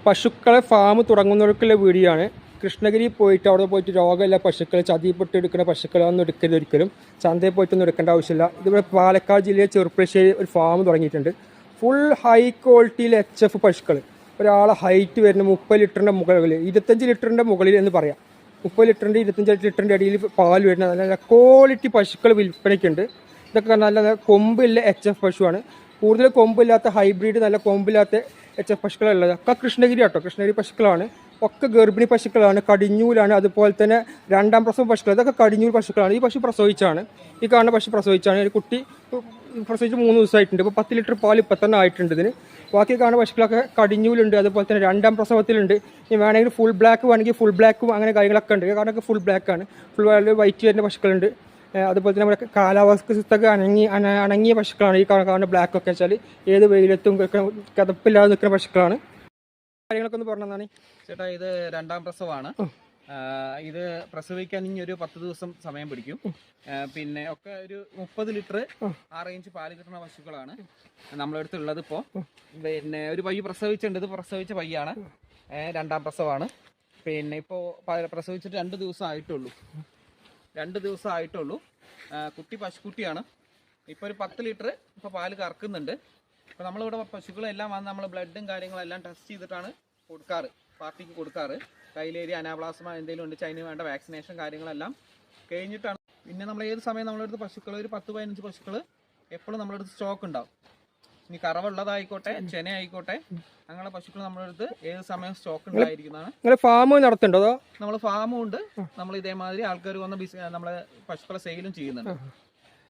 പശുക്കളെ farm തുടങ്ങുന്നവർക്കുള്ള video ആണ്. കൃഷ്ണഗിരി പോയിട്ട് അവിടെ പോയിട്ട് രോഗമില്ല പശുക്കൾ, ചതിപ്പെട്ട് എടുക്കുന്ന പശുക്കളൊന്നും എടുക്കരുത് ഒരിക്കലും. ചന്തയിൽ പോയിട്ടൊന്നും എടുക്കേണ്ട ആവശ്യമില്ല. ഇതിവിടെ പാലക്കാട് ജില്ലയിലെ ചെറുപ്പശ്ശേരി ഒരു ഫാം തുടങ്ങിയിട്ടുണ്ട്. ഫുൾ ഹൈ ക്വാളിറ്റിയിൽ HF പശുക്കൾ. ഒരാളെ ഹൈറ്റ് വരുന്ന 30 ലിറ്ററിൻ്റെ മുകളിൽ, 25 ലിറ്ററിൻ്റെ മുകളിൽ എന്ന് പറയാം. 30 ലിറ്ററിൻ്റെ 25 ലിറ്ററിൻ്റെ ഇടയിൽ പാൽ വരുന്ന നല്ല ക്വാളിറ്റി പശുക്കൾ വിൽപ്പനയ്ക്കുണ്ട്. ഇതൊക്കെ നല്ല കൊമ്പില്ല HF പശുവാണ്. കൂടുതൽ കൊമ്പില്ലാത്ത ഹൈബ്രിഡ് നല്ല കൊമ്പില്ലാത്ത HF പശുക്കളുള്ളത് ഒക്കെ കൃഷ്ണഗിരി കേട്ടോ. കൃഷ്ണഗിരി പശുക്കളാണ്. ഒക്കെ ഗർഭിണി പശുക്കളാണ്, കടിഞ്ഞൂലാണ്. അതുപോലെ തന്നെ രണ്ടാം പ്രസവ പശുക്കൾ, ഇതൊക്കെ കടിഞ്ഞൂൽ പശുക്കളാണ്. ഈ പശു പ്രസവിച്ചാണ്, ഈ കാണുന്ന പശു പ്രസവിച്ചാണ്. ഒരു കുട്ടി പ്രസവിച്ച് 3 ദിവസമായിട്ടുണ്ട്. ഇപ്പോൾ 10 ലിറ്റർ പാൽ ഇപ്പം തന്നെ ആയിട്ടുണ്ട് ഇതിന്. ബാക്കി കാണുന്ന പശുക്കളൊക്കെ കടിഞ്ഞൂലുണ്ട്, അതുപോലെ തന്നെ രണ്ടാം പ്രസവത്തിലുണ്ട്. ഇനി വേണമെങ്കിൽ ഫുൾ ബ്ലാക്ക് വേണമെങ്കിൽ ഫുൾ ബ്ലാക്കും അങ്ങനെ കാര്യങ്ങളൊക്കെ ഉണ്ട്. കാരണമൊക്കെ ഫുൾ ബ്ലാക്കാണ്. ഫുൾ വൈറ്റ് വരുന്ന പശുക്കളുണ്ട്. അതുപോലെ തന്നെ നമ്മുടെ കാലാവസ്ഥക്ക് അണങ്ങിയ പശുക്കളാണ് ഈ കാണുന്ന ബ്ലാക്കൊക്കെ വെച്ചാൽ. ഏത് വെയിലത്തും കിതപ്പില്ലാതെ നിൽക്കുന്ന പശുക്കളാണ്. കാര്യങ്ങളൊക്കെ ഒന്ന് പറഞ്ഞതാണ് ചേട്ടാ. ഇത് രണ്ടാം പ്രസവമാണ്. ഇത് പ്രസവിക്കാൻ ഇനി ഒരു 10 ദിവസം സമയം പിടിക്കും. പിന്നെ ഒക്കെ ഒരു 30 ലിറ്റർ 6 ഇഞ്ച് പാല് കിട്ടുന്ന പശുക്കളാണ് നമ്മളെടുത്തുള്ളത്. ഇപ്പോൾ പിന്നെ ഒരു പയ്യ പ്രസവിച്ചിട്ടുണ്ട്. ഇത് പ്രസവിച്ച പയ്യാണ്, രണ്ടാം പ്രസവമാണ്. പിന്നെ ഇപ്പോൾ പ്രസവിച്ചിട്ട് 2 ദിവസം ആയിട്ടുള്ളൂ. 2 ദിവസം ആയിട്ടുള്ളൂ. കുട്ടി പശുക്കുട്ടിയാണ്. ഇപ്പോൾ ഒരു 10 ലിറ്റർ ഇപ്പോൾ പാല് കറക്കുന്നുണ്ട്. അപ്പോൾ നമ്മളിവിടെ പശുക്കളെല്ലാം വന്ന് നമ്മൾ ബ്ലഡും കാര്യങ്ങളെല്ലാം ടെസ്റ്റ് ചെയ്തിട്ടാണ് കൊടുക്കാറ്, പാർട്ടിക്ക് കൊടുക്കാറ്. കൈലേരി അനാപ്ലാസ്മ എന്തെങ്കിലും ഉണ്ട്, ചൈന വേണ്ട വാക്സിനേഷൻ കാര്യങ്ങളെല്ലാം കഴിഞ്ഞിട്ടാണ്. പിന്നെ നമ്മൾ ഏത് സമയം നമ്മളെടുത്ത് പശുക്കൾ ഒരു 10-15 പശുക്കൾ എപ്പോഴും നമ്മളെടുത്ത് സ്റ്റോക്ക് ഉണ്ടാവും. ഇനി കറവുള്ളതായിക്കോട്ടെ ചെന ആയിക്കോട്ടെ, അങ്ങനെ പശുക്കൾ നമ്മളെടുത്ത് ഏത് സമയം സ്റ്റോക്ക് ഉണ്ടായിരിക്കുന്നതാണ്. ഫാം നടത്തുന്നുണ്ടോ? നമ്മൾ ഫാമും ഉണ്ട്. നമ്മൾ ഇതേമാതിരി ആൾക്കാർ വന്ന് നമ്മളെ പശുക്കളെ സെയിലും ചെയ്യുന്നുണ്ട്.